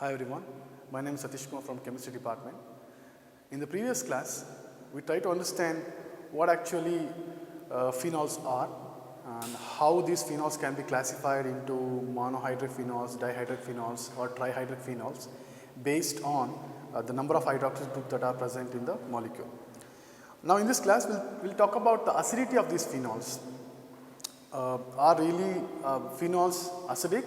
Hi everyone, my name is Satish Kumar from Chemistry Department. In the previous class, we tried to understand what actually phenols are and how these phenols can be classified into monohydrate phenols, dihydroxy phenols or trihydroxy phenols based on the number of hydroxyl groups that are present in the molecule. Now in this class, we'll talk about the acidity of these phenols. Are really phenols acidic?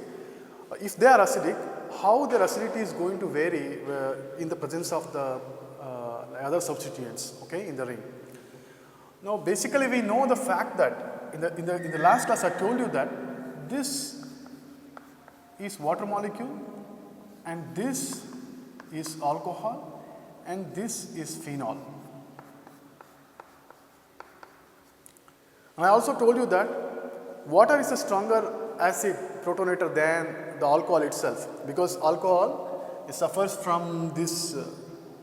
If they are acidic, how their acidity is going to vary in the presence of the other substituents, okay, in the ring. Now basically we know the fact that in the last class I told you that this is water molecule and this is alcohol and this is phenol. I also told you that water is a stronger acid protonator than the alcohol itself, because alcohol suffers from this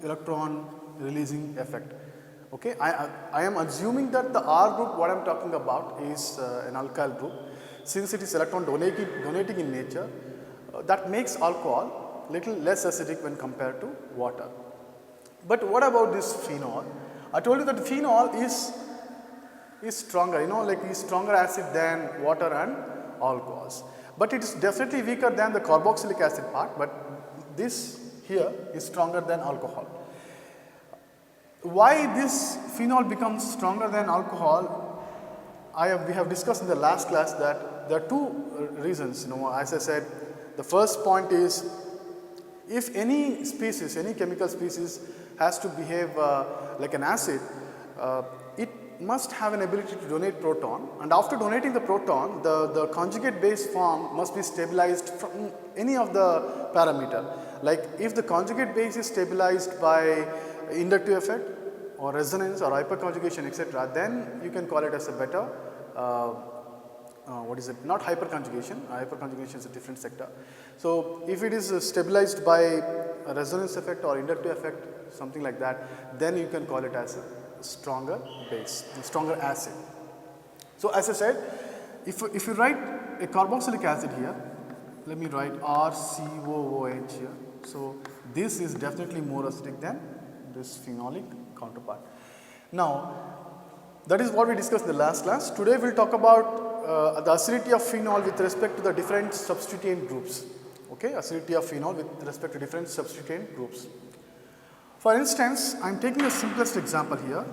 electron releasing effect. Okay, I am assuming that the R group what I am talking about is an alkyl group, since it is electron donating in nature. That makes alcohol little less acidic when compared to water. But what about this phenol? I told you that phenol is stronger, like is stronger acid than water and alcohols. But it is definitely weaker than the carboxylic acid part, but this here is stronger than alcohol. Why this phenol becomes stronger than alcohol? We have discussed in the last class that there are two reasons. As I said, the first point is if any species, any chemical species has to behave like an acid, it must have an ability to donate proton, and after donating the proton, the conjugate base form must be stabilized from any of the parameter. Like if the conjugate base is stabilized by inductive effect or resonance or hyperconjugation, etc., then you can call it as a better, not hyperconjugation, hyperconjugation is a different sector. So if it is stabilized by a resonance effect or inductive effect, something like that, then you can call it as a stronger base, stronger acid. So as I said, if you write a carboxylic acid here, let me write RCOOH here. So this is definitely more acidic than this phenolic counterpart. Now that is what we discussed in the last class. Today we will talk about the acidity of phenol with respect to the different substituent groups. Okay, acidity of phenol with respect to different substituent groups. For instance, I am taking the simplest example here.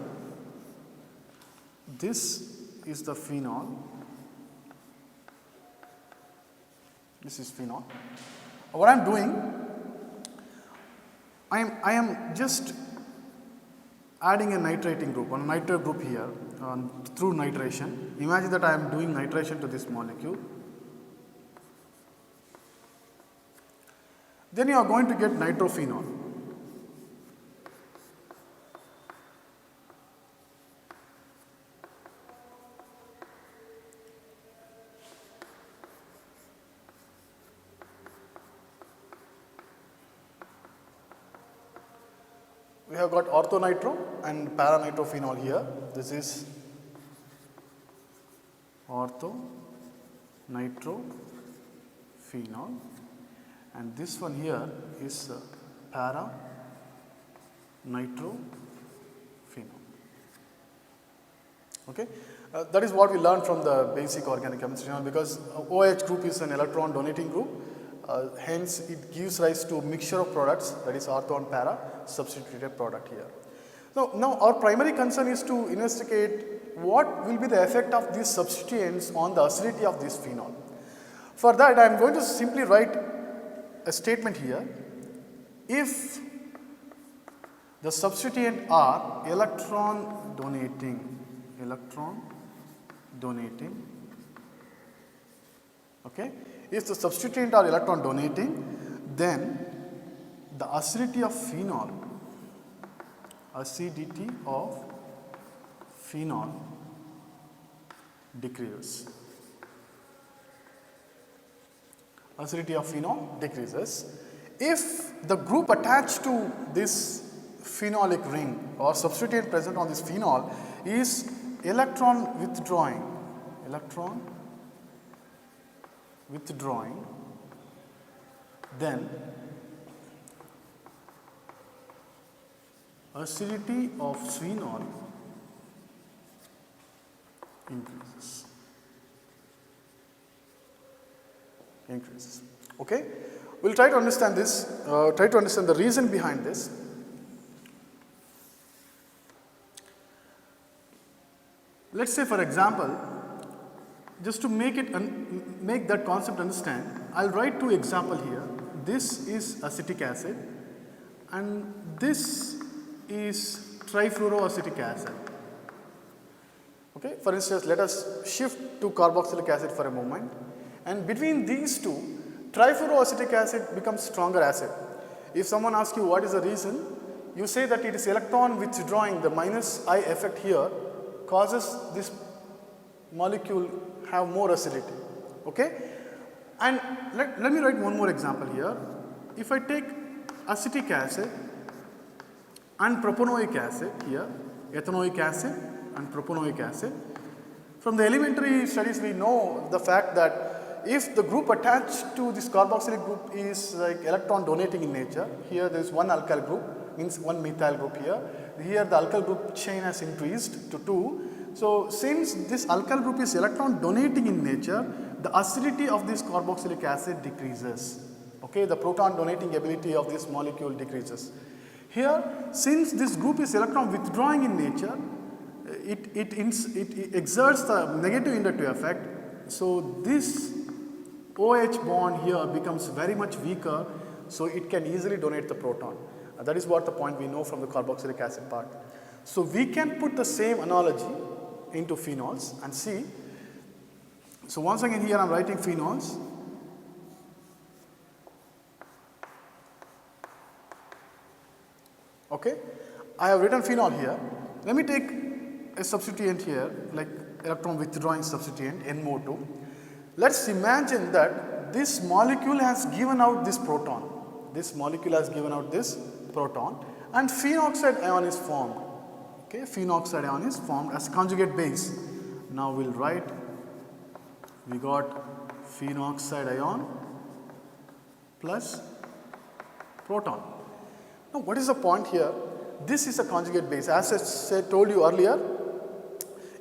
This is the phenol. This is phenol. What I am doing, I am just adding a nitrating group, a nitrate group here through nitration. Imagine that I am doing nitration to this molecule. Then you are going to get nitrophenol. We have got orthonitro and paranitrophenol here. This is orthonitrophenol and this one here is paranitrophenol. Okay, that is what we learned from the basic organic chemistry, because OH group is an electron donating group. Hence, it gives rise to mixture of products, that is ortho and para substituted product here. So now our primary concern is to investigate what will be the effect of these substituents on the acidity of this phenol. For that, I am going to simply write a statement here. If the substituent are electron donating, okay. If the substituent are electron donating, then the acidity of phenol decreases. Acidity of phenol decreases. If the group attached to this phenolic ring or substituent present on this phenol is electron withdrawing, then acidity of phenol increases. Okay? We'll try to understand this, try to understand the reason behind this. Let's say, for example, just to make that concept understand, I'll write two examples here. This is acetic acid and this is trifluoroacetic acid. Okay? For instance, let us shift to carboxylic acid for a moment, and between these two, trifluoroacetic acid becomes stronger acid. If someone asks you what is the reason, you say that it is electron withdrawing, the minus I effect here causes this molecule have more acidity. Okay? And let me write one more example here. If I take acetic acid and propanoic acid here, ethanoic acid and propanoic acid, from the elementary studies we know the fact that if the group attached to this carboxylic group is like electron donating in nature, here there is one alkyl group, means one methyl group here. Here the alkyl group chain has increased to 2. So since this alkyl group is electron donating in nature, the acidity of this carboxylic acid decreases. Okay, the proton donating ability of this molecule decreases. Here, since this group is electron withdrawing in nature, it exerts the negative inductive effect. So this OH bond here becomes very much weaker, so it can easily donate the proton. That is what the point we know from the carboxylic acid part. So we can put the same analogy into phenols and see. So once again here I am writing phenols. Okay, I have written phenol here. Let me take a substituent here, like electron withdrawing substituent NO2. Let's imagine that this molecule has given out this proton. This molecule has given out this proton and phenoxide ion is formed. Okay, phenoxide ion is formed as conjugate base. Now we'll write, we got phenoxide ion plus proton. Now what is the point here? This is a conjugate base. As I told you earlier,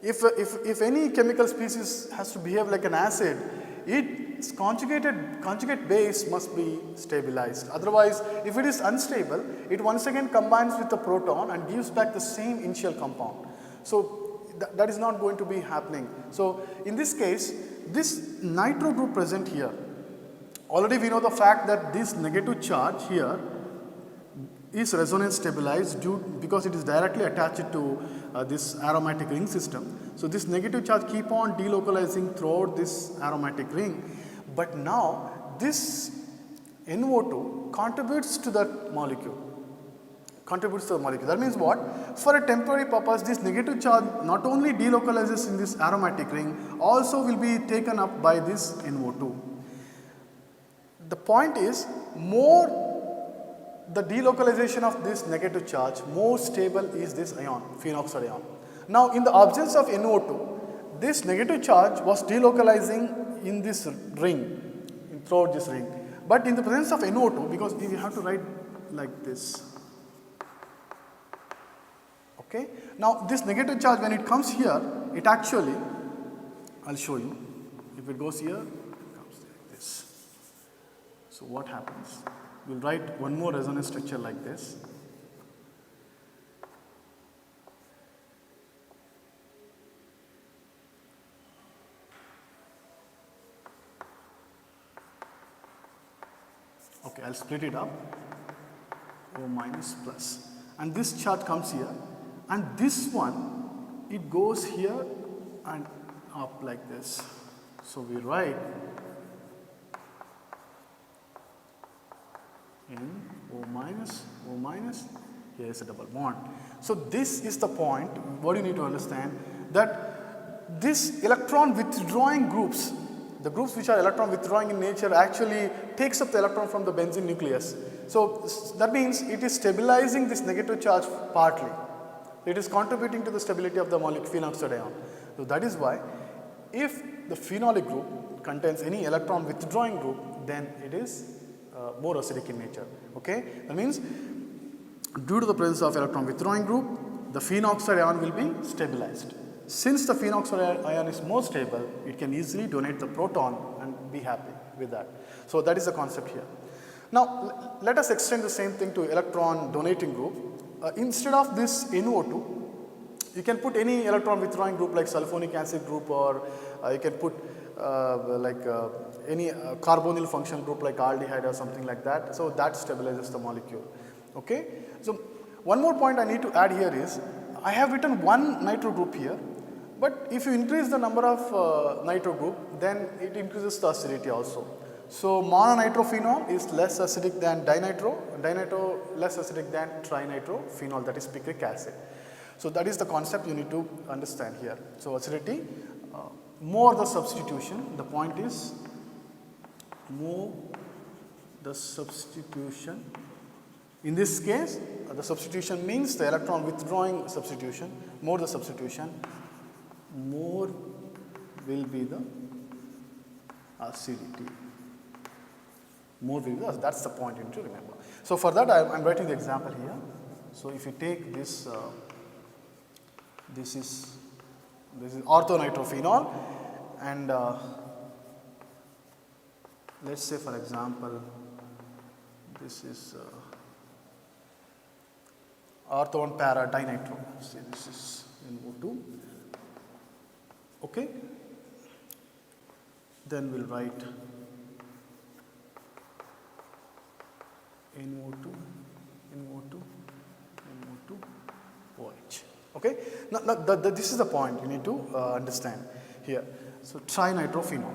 if any chemical species has to behave like an acid, its conjugate base must be stabilized. Otherwise, if it is unstable, it once again combines with the proton and gives back the same initial compound. So that is not going to be happening. So in this case, this nitro group present here, already we know the fact that this negative charge here is resonance stabilized because it is directly attached to this aromatic ring system. So this negative charge keep on delocalizing throughout this aromatic ring, but now this NO2 contributes to that molecule. That means what? For a temporary purpose, this negative charge not only delocalizes in this aromatic ring, also will be taken up by this NO2. The point is, more the delocalization of this negative charge, more stable is this ion, phenoxide ion. Now in the absence of NO2, this negative charge was delocalizing in this ring, throughout this ring. But in the presence of NO2, because we have to write like this. Okay. Now this negative charge, when it comes here, it actually, I'll show you, if it goes here, it comes like this. So what happens? We'll write one more resonance structure like this. Okay, I'll split it up, O minus plus, and this charge comes here, and this one, it goes here and up like this. So we write in O minus, here is a double bond. So this is the point, what you need to understand, that this electron withdrawing groups, the groups which are electron withdrawing in nature actually takes up the electron from the benzene nucleus. So that means it is stabilizing this negative charge partly. It is contributing to the stability of the molecule phenoxide ion. So that is why if the phenolic group contains any electron withdrawing group, then it is more acidic in nature. Okay? That means due to the presence of electron withdrawing group, the phenoxide ion will be stabilized. Since the phenoxide ion is more stable, it can easily donate the proton and be happy with that. So that is the concept here. Now let us extend the same thing to electron donating group. Instead of this NO2, you can put any electron withdrawing group like sulfonic acid group, or you can put any carbonyl functional group like aldehyde or something like that. So that stabilizes the molecule. Okay. So one more point I need to add here is, I have written one nitro group here, but if you increase the number of nitro group, then it increases the acidity also. So mononitrophenol is less acidic than dinitro, dinitro less acidic than trinitrophenol, that is picric acid. So that is the concept you need to understand here. So acidity, more the substitution, the point is more the substitution. In this case, the substitution means the electron withdrawing substitution, more the substitution, more will be the acidity. More will be the, that's the point you need to remember. So for that I am writing the example here. So if you take this, this is orthonitrophenol, and let us say for example this is ortho and para dinitro. Say this is NO2. Okay. Then we will write NO2, NO2, NO2, OH. Okay. Now this is the point you need to understand here. So trinitrophenol.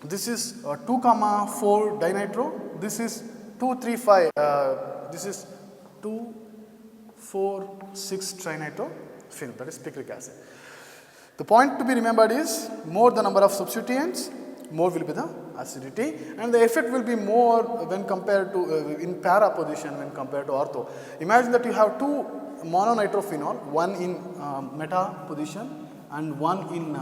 This is 2,4 dinitro. This is 2,3,5. This is 2,4,6 trinitrophenol. That is picric acid. The point to be remembered is, more the number of substituents, more will be the acidity, and the effect will be more when compared to in para position when compared to ortho. Imagine that you have two mononitrophenol, one in meta position and one in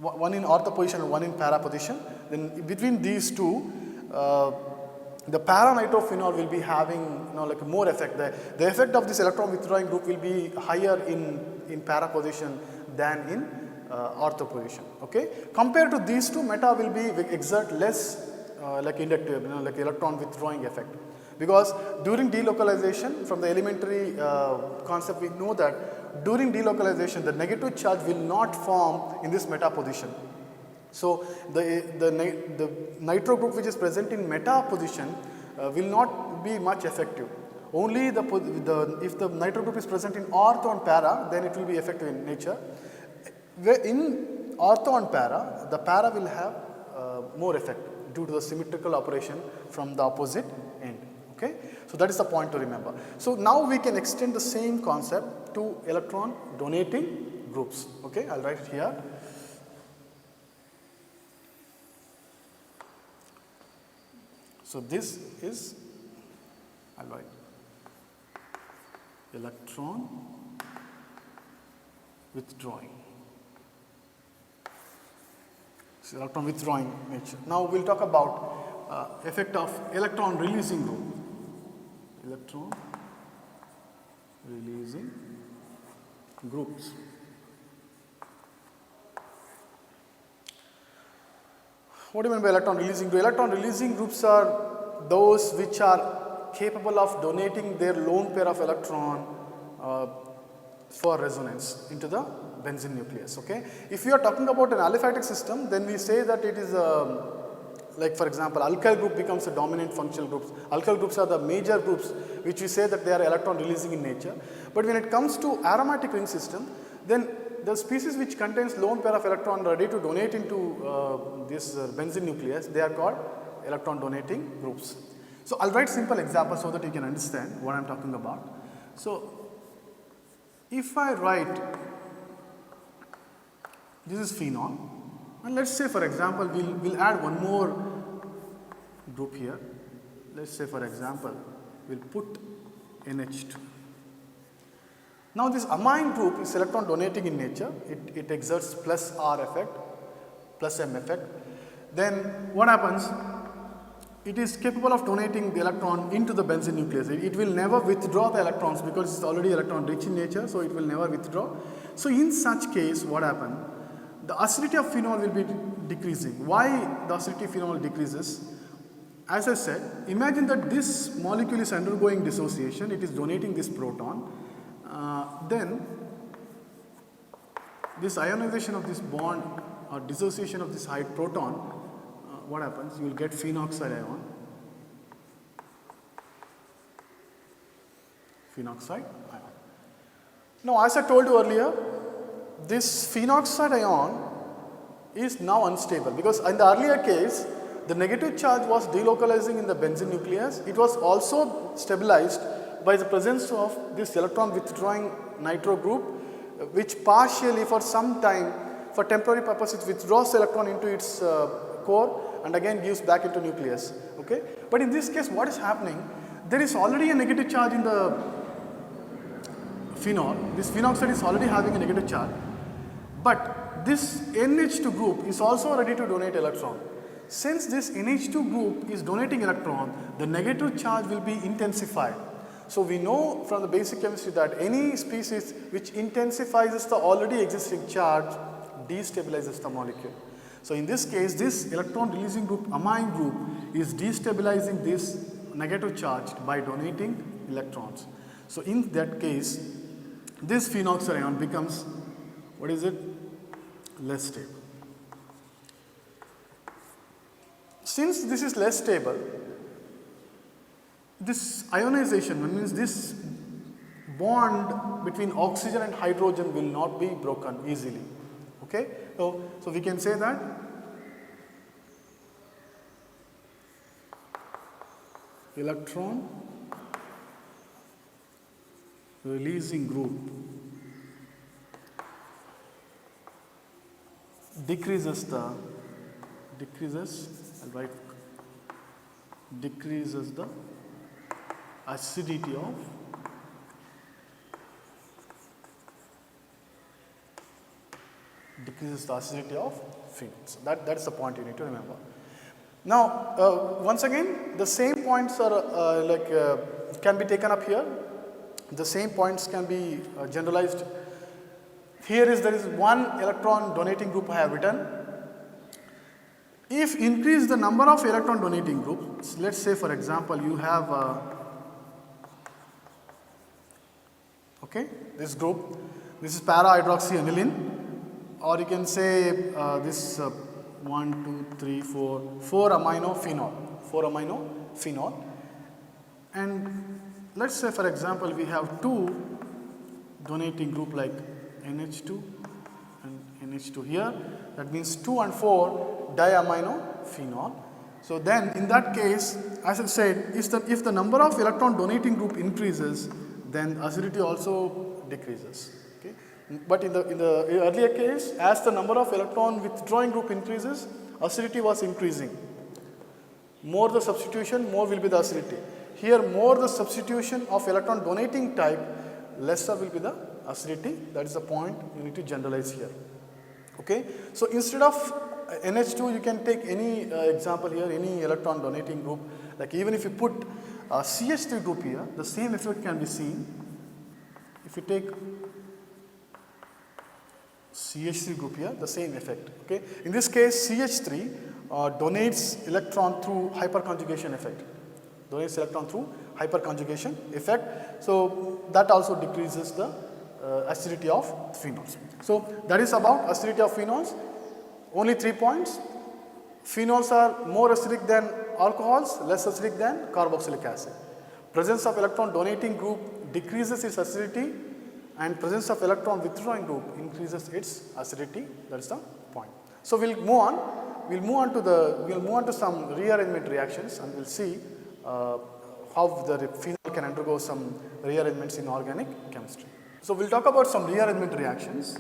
ortho position and one in para position. Then between these two, the para-nitrophenol will be having like more effect. The effect of this electron withdrawing group will be higher in para position than in ortho position. Okay. Compared to these two, meta will be exert less like inductive, like electron withdrawing effect. Because during delocalization, from the elementary concept, we know that during delocalization the negative charge will not form in this meta position. So the nitro group which is present in meta position will not be much effective. Only if the nitro group is present in ortho and para, then it will be effective in nature. In ortho and para, the para will have more effect due to the symmetrical operation from the opposite end. Okay? So that is the point to remember. So now we can extend the same concept to electron donating groups. Okay? I will write it here. So this is, I will write electron withdrawing. So electron withdrawing nature. Now we will talk about effect of electron releasing group. Electron releasing groups. What do you mean by electron releasing group? Electron releasing groups are those which are capable of donating their lone pair of electron for resonance into the benzene nucleus. Okay? If we are talking about an aliphatic system, then we say that it is like for example, alkyl group becomes a dominant functional group. Alkyl groups are the major groups which we say that they are electron releasing in nature. But when it comes to aromatic ring system, then the species which contains lone pair of electron ready to donate into this benzene nucleus, they are called electron donating groups. So I'll write simple examples so that you can understand what I'm talking about. So if I write, this is phenol, and let's say for example we'll add one more group here. Let's say for example we'll put NH2. Now this amine group is electron donating in nature. It exerts plus R effect, plus M effect. Then what happens? it is capable of donating the electron into the benzene nucleus. It will never withdraw the electrons because it's already electron rich in nature, so it will never withdraw. So in such case, what happens? The acidity of phenol will be decreasing. Why the acidity of phenol decreases? As I said, imagine that this molecule is undergoing dissociation, it is donating this proton, then this ionization of this bond or dissociation of this hydrogen proton, what happens? You will get phenoxide ion. Phenoxide ion. Now, as I told you earlier, this phenoxide ion is now unstable because in the earlier case, the negative charge was delocalizing in the benzene nucleus. It was also stabilized by the presence of this electron withdrawing nitro group, which partially for some time, for temporary purposes, withdraws the electron into its core and again gives back into nucleus. Okay? But in this case, what is happening? There is already a negative charge in the phenol. This phenoxide is already having a negative charge, but this NH2 group is also ready to donate electron. Since this NH2 group is donating electron, the negative charge will be intensified. So we know from the basic chemistry that any species which intensifies the already existing charge destabilizes the molecule. So in this case, this electron releasing group, amine group, is destabilizing this negative charge by donating electrons. So in that case, this phenoxide ion becomes, what is it? Less stable. Since this is less stable, this ionization means this bond between oxygen and hydrogen will not be broken easily. Okay? So we can say that electron releasing group decreases the acidity of phenols. That is the point you need to remember. Now, once again, the same points are can be taken up here. The same points can be generalized. There is one electron donating group I have written. If increase the number of electron donating groups, let's say for example you have this group, this is para-hydroxyaniline, or you can say this 1, 2, 3, 4 amino phenol, and let's say for example we have two donating group like NH2 and NH2 here, that means 2 and 4 diamino phenol. So then in that case, as I said, if the number of electron donating group increases, then acidity also decreases. Okay? But in the earlier case, as the number of electron withdrawing group increases, acidity was increasing. More the substitution, more will be the acidity. Here more the substitution of electron donating type, lesser will be the acidity. That is the point you need to generalize here. Okay? So instead of NH2, you can take any example here, any electron donating group. Like even if you put CH3 group here, the same effect can be seen. If you take CH3 group here, the same effect. Okay? In this case, CH3 donates electron through hyperconjugation effect. So that also decreases the acidity of phenols. So that is about acidity of phenols. Only 3 points. Phenols are more acidic than alcohols, less acidic than carboxylic acid. Presence of electron donating group decreases its acidity, and presence of electron withdrawing group increases its acidity. That is the point. So we'll move on. We'll move on to some rearrangement reactions, and we'll see how the phenol can undergo some rearrangements in organic chemistry. So we'll talk about some rearrangement reactions.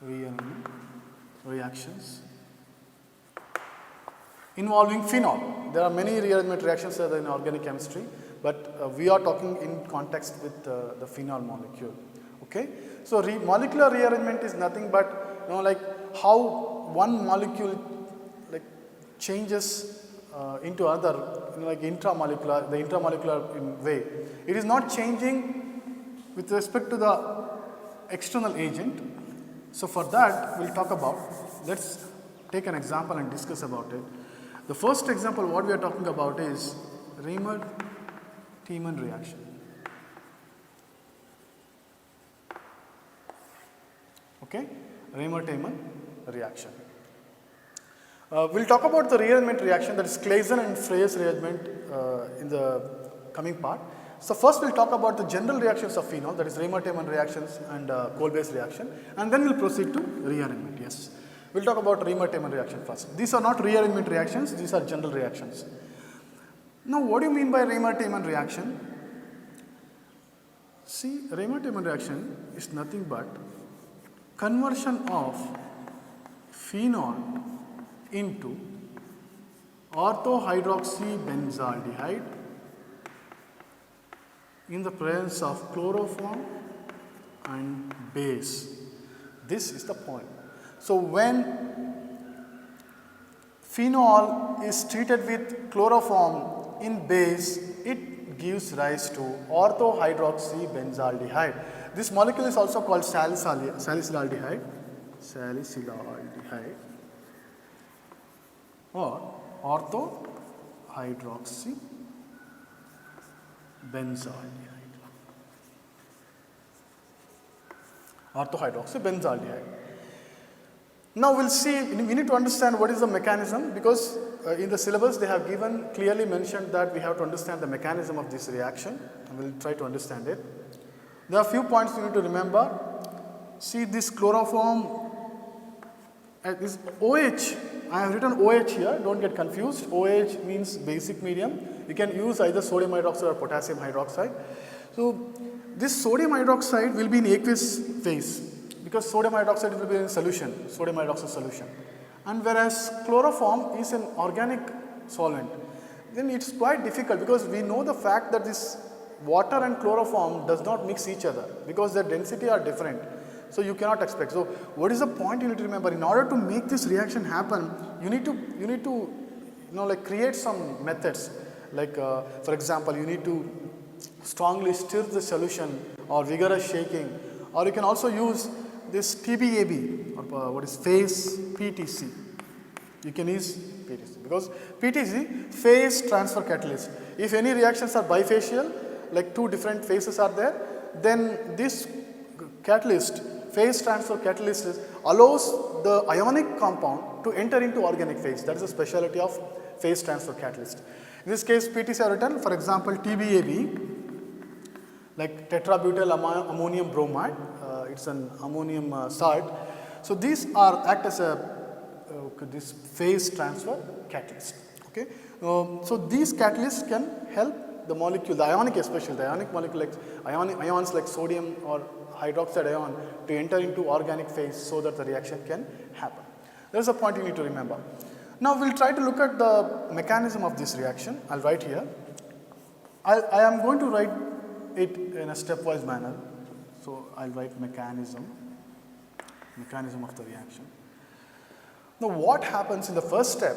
Rearrangement reactions involving phenol. There are many rearrangement reactions in organic chemistry, but we are talking in context with the phenol molecule. Okay? So molecular rearrangement is nothing but like how one molecule like changes into other, like intramolecular, the intramolecular in way. It is not changing with respect to the external agent. So for that we will talk about, let's take an example and discuss about it. The first example what we are talking about is Raymer-Tiemann reaction. Okay, Raymer-Tiemann reaction. We'll talk about the rearrangement reaction, that is Claisen and Freyer's rearrangement in the coming part. So first we'll talk about the general reactions of phenol, that is Raymer-Tiemann reactions and Kolbe's reaction, and then we'll proceed to rearrangement. Yes, we'll talk about Raymer-Tiemann reaction first. These are not rearrangement reactions, these are general reactions. Now what do you mean by Raymer-Tiemann reaction? See, Raymer-Tiemann reaction is nothing but conversion of phenol into orthohydroxybenzaldehyde in the presence of chloroform and base. This is the point. So when phenol is treated with chloroform in base, it gives rise to orthohydroxybenzaldehyde. This molecule is also called salicylaldehyde or orthohydroxybenzaldehyde. Now we'll see, we need to understand what is the mechanism, because in the syllabus they have given, clearly mentioned that we have to understand the mechanism of this reaction, and we'll try to understand it. There are a few points you need to remember. See this chloroform, this OH, I have written OH here, don't get confused. OH means basic medium. You can use either sodium hydroxide or potassium hydroxide. So this sodium hydroxide will be in aqueous phase, because sodium hydroxide will be in solution, sodium hydroxide solution. And whereas chloroform is an organic solvent, then it's quite difficult, because we know the fact that this water and chloroform does not mix each other, because their density are different. So you cannot expect. So what is the point you need to remember? In order to make this reaction happen, you need to like create some methods. Like for example, you need to strongly stir the solution or vigorous shaking, or you can also use this TBAB or what is phase PTC. You can use PTC, because PTC, phase transfer catalyst. If any reactions are bifacial, like two different phases are there, then this catalyst, phase transfer catalyst, allows the ionic compound to enter into organic phase. That is the specialty of phase transfer catalyst. In this case, PTC are written, for example, TBAB, like tetrabutyl ammonium bromide, it's an ammonium salt. So these act as a this phase transfer catalyst. Okay, so these catalysts can help the molecule, the ionic especially, the ionic molecule like ions like sodium or hydroxide ion to enter into organic phase, so that the reaction can happen. There is a point you need to remember. Now we will try to look at the mechanism of this reaction. I will write here. I am going to write it in a stepwise manner. So I will write mechanism of the reaction. Now what happens in the first step?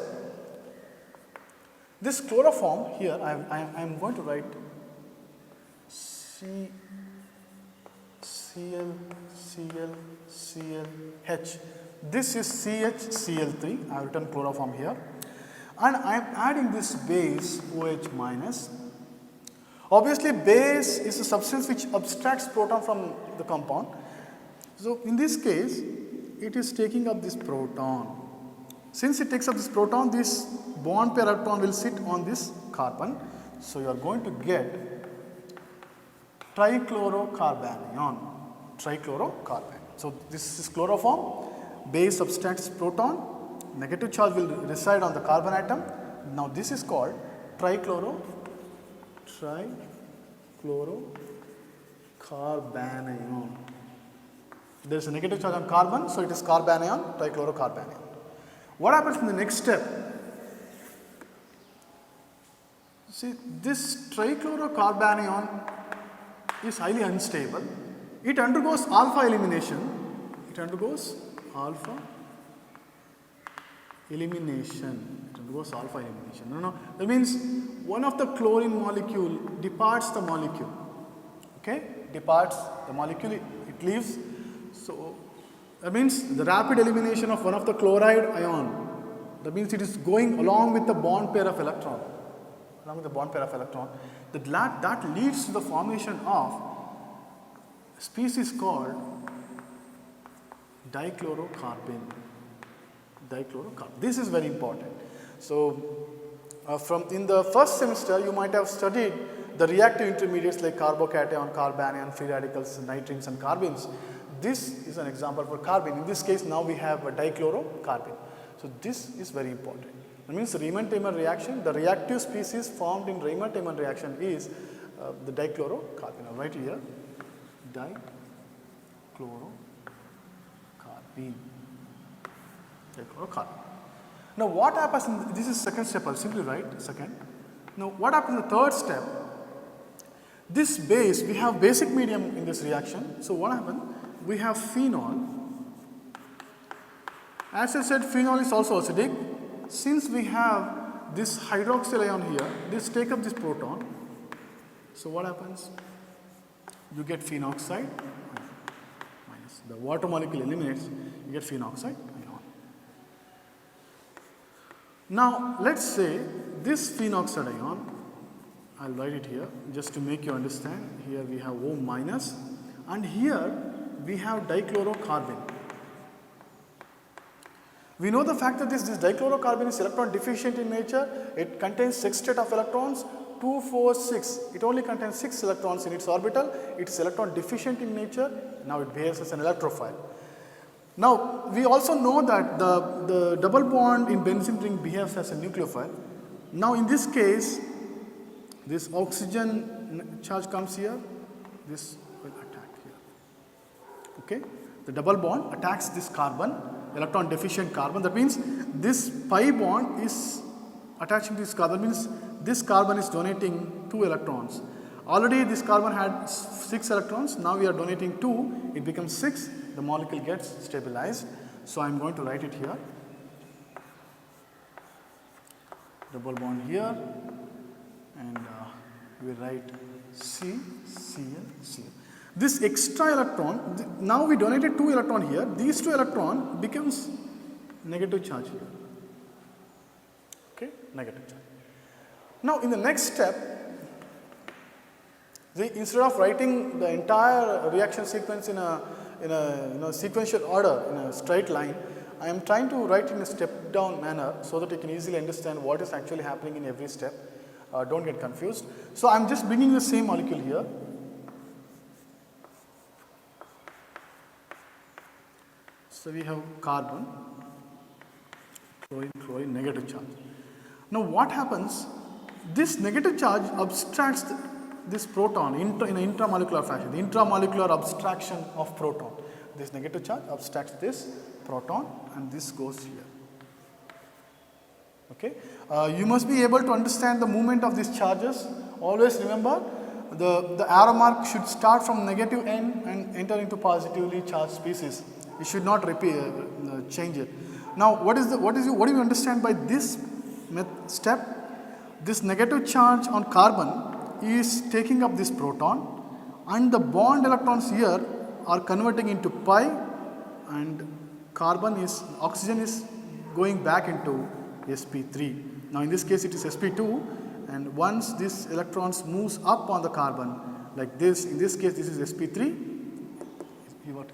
This chloroform here, I am going to write ClClClH. This is CHCl3. I have written chloroform here, and I am adding this base OH minus. Obviously, base is a substance which abstracts proton from the compound. So in this case, it is taking up this proton. Since it takes up this proton, this bond pair electron will sit on this carbon. So you are going to get trichlorocarbanion. So this is chloroform, base subtracts proton, negative charge will reside on the carbon atom. Now this is called trichlorocarbanion. There is a negative charge on carbon, so it is carbanion, trichlorocarbanion. What happens in the next step? See, this trichlorocarbanion is highly unstable. It undergoes alpha elimination. elimination. It goes alpha elimination. No, that means one of the chlorine molecule departs the molecule. Okay, departs the molecule, it leaves. So that means the rapid elimination of one of the chloride ion. That means it is going along with the bond pair of electron. Along with the bond pair of electron, that leads to the formation of a species called dichlorocarbon. This is very important. So, from in the first semester, you might have studied the reactive intermediates like carbocation, carbanion, free radicals, nitrines, and carbons. This is an example for carbon. In this case, now we have a dichlorocarbon. So, this is very important. That means Riemann-Tiemann reaction, the reactive species formed in Riemann-Tiemann reaction is the dichlorocarbon. I'll write here, dichlorocarbene. Now what happens in this is second step, I'll simply write second. Now what happens in the third step? This base, we have basic medium in this reaction. So what happens? We have phenol. As I said, phenol is also acidic. Since we have this hydroxyl ion here, this take up this proton. So what happens? You get phenoxide minus the water molecule eliminates, you get phenoxide ion. Now let's say this phenoxide ion, I'll write it here just to make you understand. Here we have O minus and here we have dichlorocarbon. We know the fact that this dichlorocarbon is electron deficient in nature. It contains sextet of electrons 2, 4, 6. It only contains 6 electrons in its orbital. It is electron deficient in nature. Now it behaves as an electrophile. Now we also know that the double bond in benzene ring behaves as a nucleophile. Now in this case, this oxygen charge comes here. This will attack here. Okay, the double bond attacks this carbon, electron deficient carbon. That means this pi bond is attaching to this carbon, means this carbon is donating 2 electrons. Already this carbon had 6 electrons, now we are donating 2, it becomes 6, the molecule gets stabilized. So I am going to write it here, double bond here, and we write C, Cl, Cl. This extra electron, now we donated 2 electron here, these 2 electron becomes negative charge here, okay, negative charge. Now in the next step, instead of writing the entire reaction sequence in a sequential order, in a straight line, I am trying to write in a step down manner so that you can easily understand what is actually happening in every step. Don't get confused. So I am just bringing the same molecule here. So we have carbon, chlorine, negative charge. Now what happens? This negative charge abstracts this proton in an intramolecular fashion, the intramolecular abstraction of proton. This negative charge abstracts this proton and this goes here. Okay. You must be able to understand the movement of these charges. Always remember the arrow mark should start from negative end and enter into positively charged species. You should not change it. Now what do you understand by this step? This negative charge on carbon is taking up this proton and the bond electrons here are converting into pi and oxygen is going back into sp3. Now in this case it is sp2 and once this electrons moves up on the carbon like this, in this case this is sp3,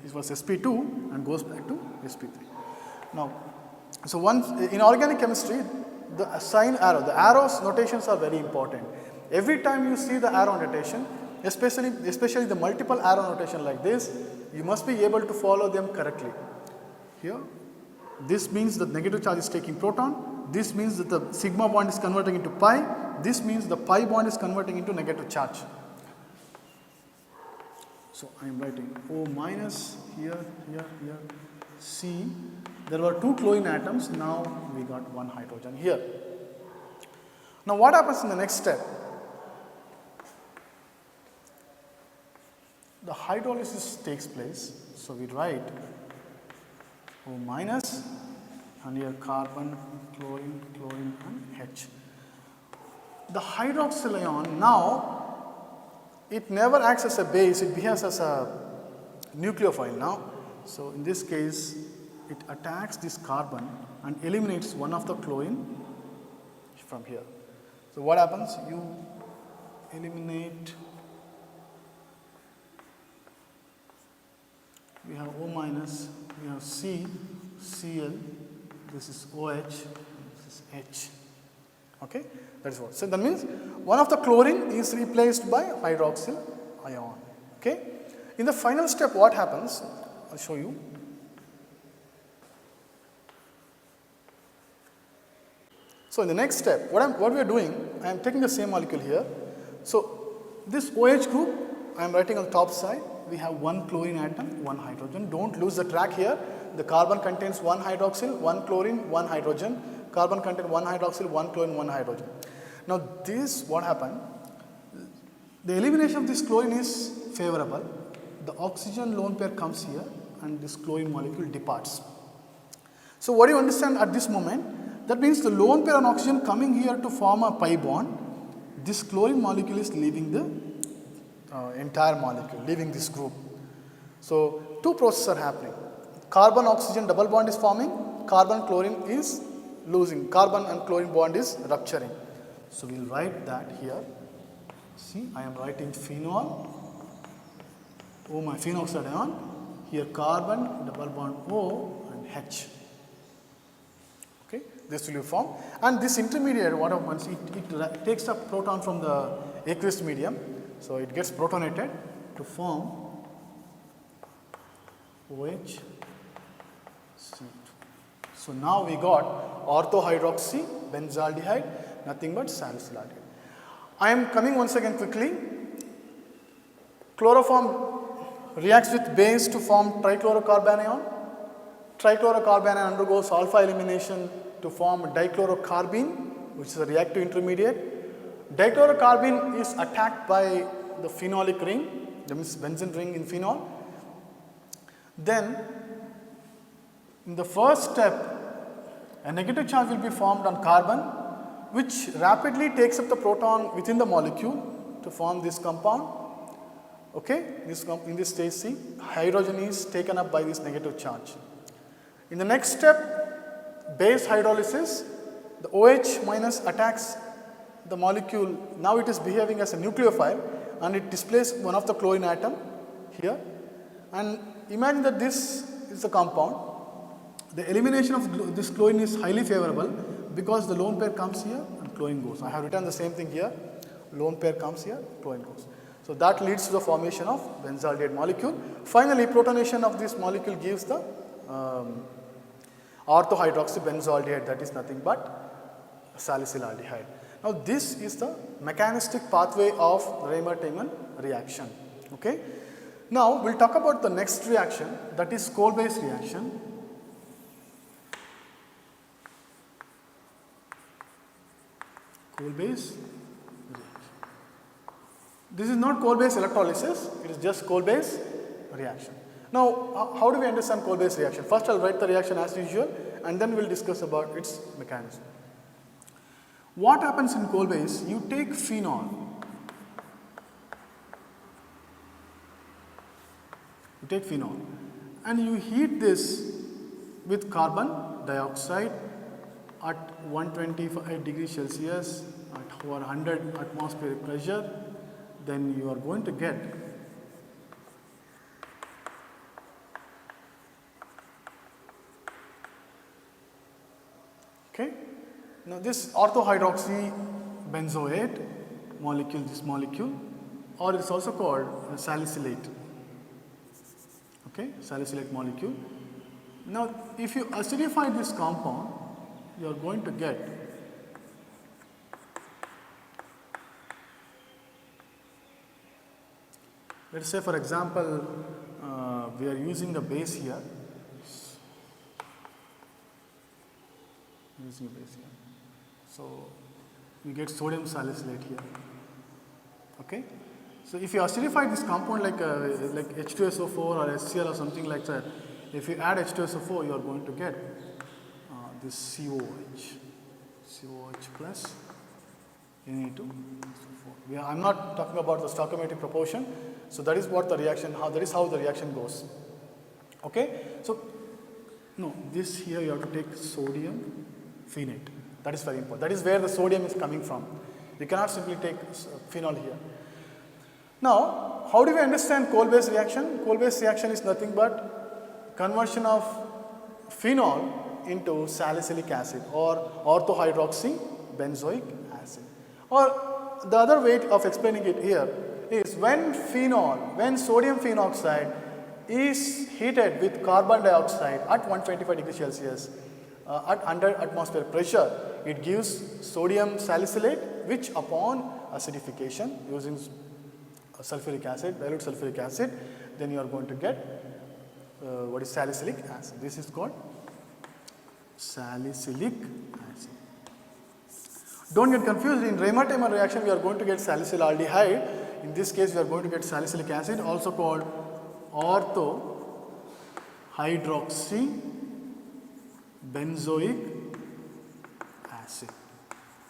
it was sp2 and goes back to sp3. Now, so once in organic chemistry, the sign arrow, the arrows notations are very important. Every time you see the arrow notation, especially the multiple arrow notation like this, you must be able to follow them correctly. Here, this means the negative charge is taking proton, this means that the sigma bond is converting into pi, this means the pi bond is converting into negative charge. So I am writing O minus here, C. There were 2 chlorine atoms, now we got 1 hydrogen here. Now what happens in the next step? The hydrolysis takes place, so we write O minus and here carbon, chlorine, chlorine and H. The hydroxyl ion now, it never acts as a base, it behaves as a nucleophile now. So in this case, it attacks this carbon and eliminates one of the chlorine from here. So what happens? You eliminate, we have O minus, we have C, Cl, this is OH, this is H. Okay, that is what. So that means one of the chlorine is replaced by hydroxyl ion. Okay. In the final step, what happens? I'll show you. So in the next step, what we are doing, I am taking the same molecule here. So this OH group, I am writing on the top side. We have one chlorine atom, one hydrogen. Don't lose the track here. The carbon contains one hydroxyl, one chlorine, one hydrogen. Carbon contains one hydroxyl, one chlorine, one hydrogen. Now this, what happened? The elimination of this chlorine is favorable. The oxygen lone pair comes here and this chlorine molecule departs. So what do you understand at this moment? That means the lone pair on oxygen coming here to form a pi bond. This chlorine molecule is leaving the entire molecule, leaving this group. So two processes are happening. Carbon oxygen double bond is forming, carbon chlorine is losing, carbon and chlorine bond is rupturing. So we will write that here. See, I am writing phenol, O my phenoxide ion, here carbon double bond O and H. Okay, this will be formed, and this intermediate, what happens, it takes a proton from the aqueous medium, so it gets protonated to form OH. So now we got orthohydroxy benzaldehyde, nothing but salicylaldehyde. I am coming once again quickly. Chloroform reacts with base to form trichlorocarbon ion. Trichlorocarbon ion undergoes alpha elimination to form dichlorocarbene, which is a reactive intermediate. Dichlorocarbene is attacked by the phenolic ring, that means benzene ring in phenol. Then in the first step, a negative charge will be formed on carbon, which rapidly takes up the proton within the molecule to form this compound. Okay, in this stage C, hydrogen is taken up by this negative charge. In the next step, base hydrolysis, the OH minus attacks the molecule. Now it is behaving as a nucleophile and it displaces one of the chlorine atom here. And imagine that this is the compound. The elimination of this chlorine is highly favorable because the lone pair comes here and chlorine goes. I have written the same thing here. Lone pair comes here, chlorine goes. So that leads to the formation of benzaldehyde molecule. Finally, protonation of this molecule gives the orthohydroxy benzaldehyde, that is nothing but salicylaldehyde. Now this is the mechanistic pathway of Raymer-Teyman reaction. Okay. Now we'll talk about the next reaction, that is Kolbe's reaction. Kolbe's reaction. This is not Kolbe's electrolysis, it is just Kolbe's reaction. Now, how do we understand Kolbe's reaction? First, I'll write the reaction as usual, and then we'll discuss about its mechanism. What happens in Kolbe's? You take phenol. You take phenol, and you heat this with carbon dioxide at 125 degrees Celsius at over 100 atmospheric pressure. Then you are going to get okay. Now this orthohydroxy benzoate molecule, this molecule, or it is also called salicylate. Okay, salicylate molecule. Now if you acidify this compound, you are going to get let us say, for example, we are using a base here. So we get sodium salicylate here. Okay. So if you acidify this compound like H2SO4 or HCl or something like that, if you add H2SO4, you are going to get this COH plus Na2SO4. I'm not talking about the stoichiometric proportion. So that is what the reaction, that is how the reaction goes. Okay? So, no, this here you have to take sodium phenate. That is very important. That is where the sodium is coming from. You cannot simply take phenol here. Now, how do we understand coal-based reaction? Coal-based reaction is nothing but conversion of phenol into salicylic acid or orthohydroxybenzoic acid. Or the other way of explaining it here is when sodium phenoxide is heated with carbon dioxide at 125 degrees Celsius under atmospheric pressure, it gives sodium salicylate, which upon acidification using sulfuric acid, dilute sulfuric acid, then you are going to get what is salicylic acid. This is called salicylic acid. Don't get confused, in Raymer-Taymer reaction we are going to get salicylaldehyde. In this case we are going to get salicylic acid, also called orthohydroxybenzoic acid.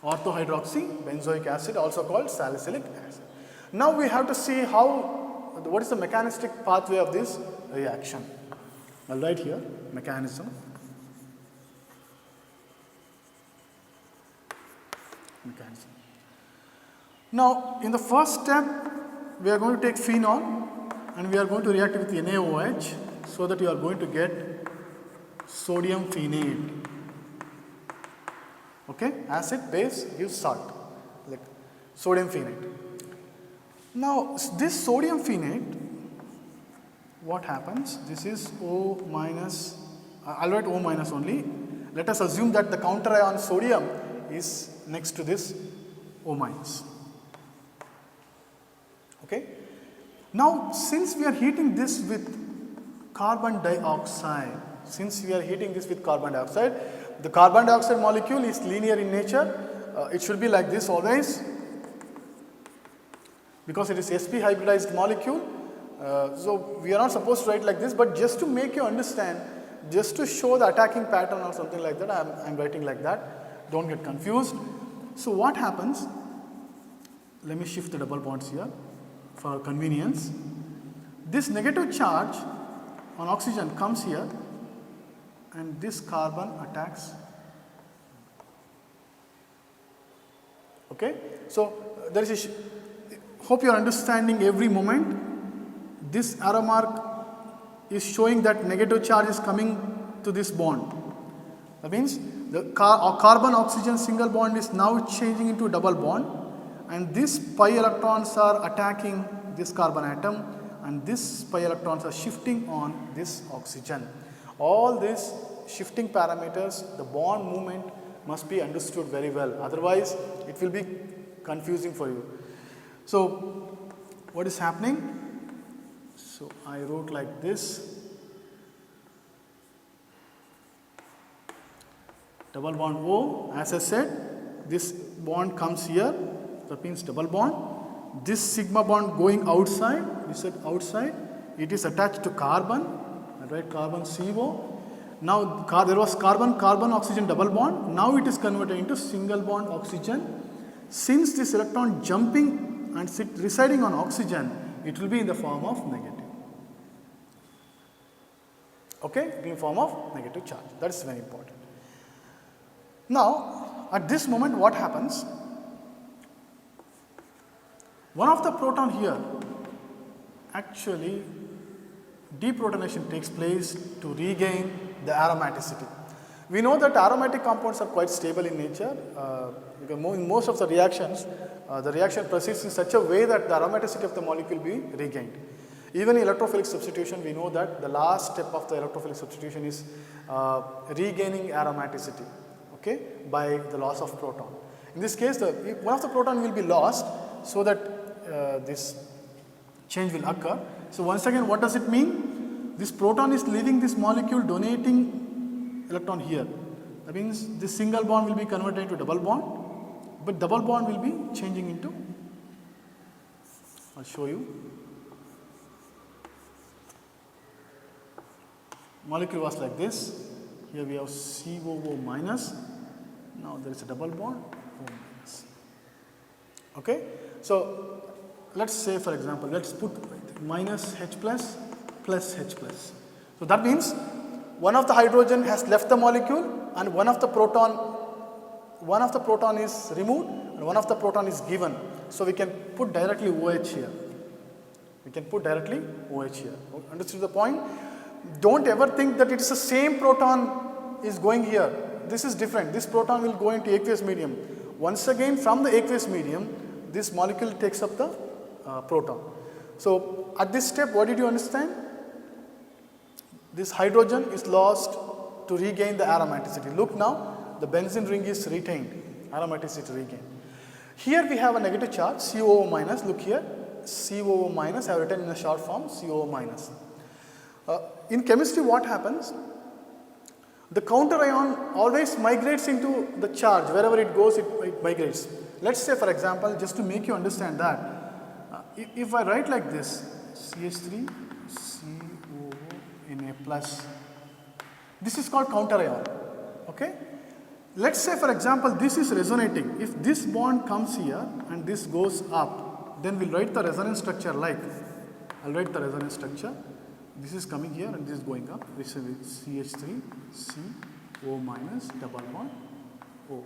Orthohydroxybenzoic acid, also called salicylic acid. Now we have to see what is the mechanistic pathway of this reaction. I'll write here mechanism. Now in the first step we are going to take phenol and we are going to react with NaOH so that you are going to get sodium phenate. Okay, acid, base gives salt, like sodium phenate. Now this sodium phenate, what happens? This is O minus, I'll write O minus only. Let us assume that the counter ion sodium is next to this O minus. Okay. Now since we are heating this with carbon dioxide, the carbon dioxide molecule is linear in nature. It should be like this always, because it is sp hybridized molecule. So we are not supposed to write like this, but just to make you understand, just to show the attacking pattern or something like that, I am writing like that. Don't get confused. So what happens? Let me shift the double bonds here for convenience. This negative charge on oxygen comes here and this carbon attacks. Okay. So there is hope you are understanding every moment. This arrow mark is showing that negative charge is coming to this bond. That means the carbon oxygen single bond is now changing into a double bond, and these pi electrons are attacking this carbon atom, and these pi electrons are shifting on this oxygen. All these shifting parameters, the bond movement must be understood very well, otherwise it will be confusing for you. So what is happening? So I wrote like this, double bond O, as I said, this bond comes here, that means double bond. This sigma bond going outside, we said outside, it is attached to carbon, right, carbon CO. Now there was carbon oxygen double bond, now it is converted into single bond oxygen. Since this electron jumping and residing on oxygen, it will be in the form of negative. Okay, in the form of negative charge. That is very important. Now, at this moment, what happens? One of the proton here, actually, deprotonation takes place to regain the aromaticity. We know that aromatic compounds are quite stable in nature. Because in most of the reactions, the reaction proceeds in such a way that the aromaticity of the molecule be regained. Even in electrophilic substitution, we know that the last step of the electrophilic substitution is regaining aromaticity, okay, by the loss of proton. In this case, one of the proton will be lost so that this change will occur. So once again, what does it mean? This proton is leaving this molecule, donating electron here. That means this single bond will be converted into double bond, but double bond will be changing into, I'll show you. Molecule was like this, Here we have COO minus. Now there is a double bond, O minus. Okay. So let's say, for example, let's put minus H plus H plus. So that means one of the hydrogen has left the molecule and one of the proton is removed and one of the proton is given. So we can put directly OH here. We can put directly OH here. Understood the point? Don't ever think that it is the same proton is going here. This is different. This proton will go into aqueous medium. Once again, from the aqueous medium, this molecule takes up the proton. So at this step, what did you understand? This hydrogen is lost to regain the aromaticity. Look now, the benzene ring is retained, aromaticity regained. Here we have a negative charge, COO minus. Look here, COO minus, I have written in a short form, COO minus. In chemistry, what happens? The counter ion always migrates into the charge. Wherever it goes, it migrates. Let's say, for example, just to make you understand that, if I write like this, CH3, COO Na plus, this is called counter ion. Okay? Let's say, for example, this is resonating. If this bond comes here and this goes up, then we'll write the resonance structure like, I'll write the resonance structure. This is coming here and this is going up. This is CH3, CO minus, double bond, O.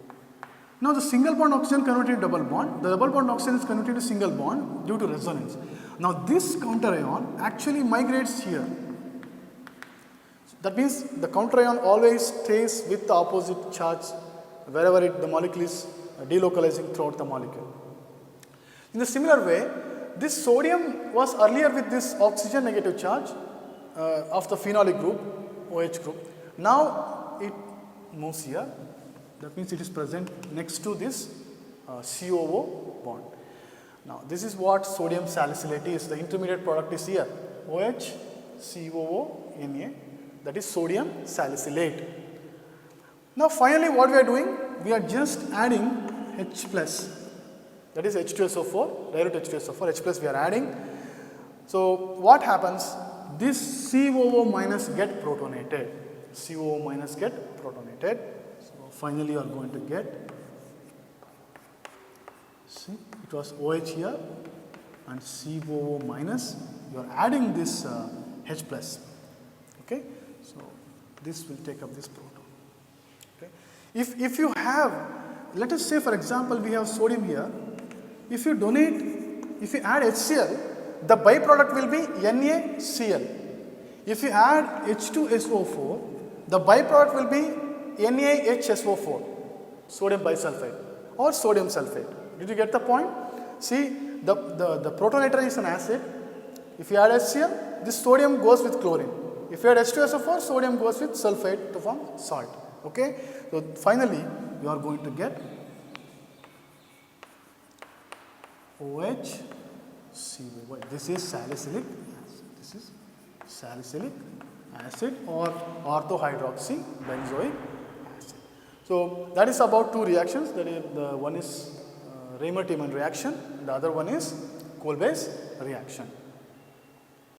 Now the single bond oxygen converted to double bond. The double bond oxygen is converted to single bond due to resonance. Now this counter ion actually migrates here. That means the counter ion always stays with the opposite charge wherever the molecule is delocalizing throughout the molecule. In a similar way, this sodium was earlier with this oxygen negative charge of the phenolic group, OH group. Now it moves here. That means it is present next to this COO bond. Now this is what sodium salicylate is. The intermediate product is here, OH, COO, Na. That is sodium salicylate. Now finally what we are doing? We are just adding H plus. That is H2SO4, dilute H2SO4, H plus we are adding. So what happens? This COO minus get protonated. COO minus get protonated. So finally you are going to get, see, it was OH here and COO minus, you are adding this H plus. Okay? So this will take up this proton. Okay? If you have, let us say for example we have sodium here. If you add HCl, the byproduct will be NaCl. If you add H2SO4, the byproduct will be NaHSO4, sodium bisulfite or sodium sulfate. Did you get the point? See, the protonator is an acid. If you add HCl, this sodium goes with chlorine. If you add H2SO4, sodium goes with sulfate to form salt. Okay? So finally, you are going to get OH, COO. This is salicylic acid. This is salicylic acid or orthohydroxy benzoic acid. So that is about two reactions. That is, the one is Raymer-Tiemann reaction, the other one is Kolbe's reaction.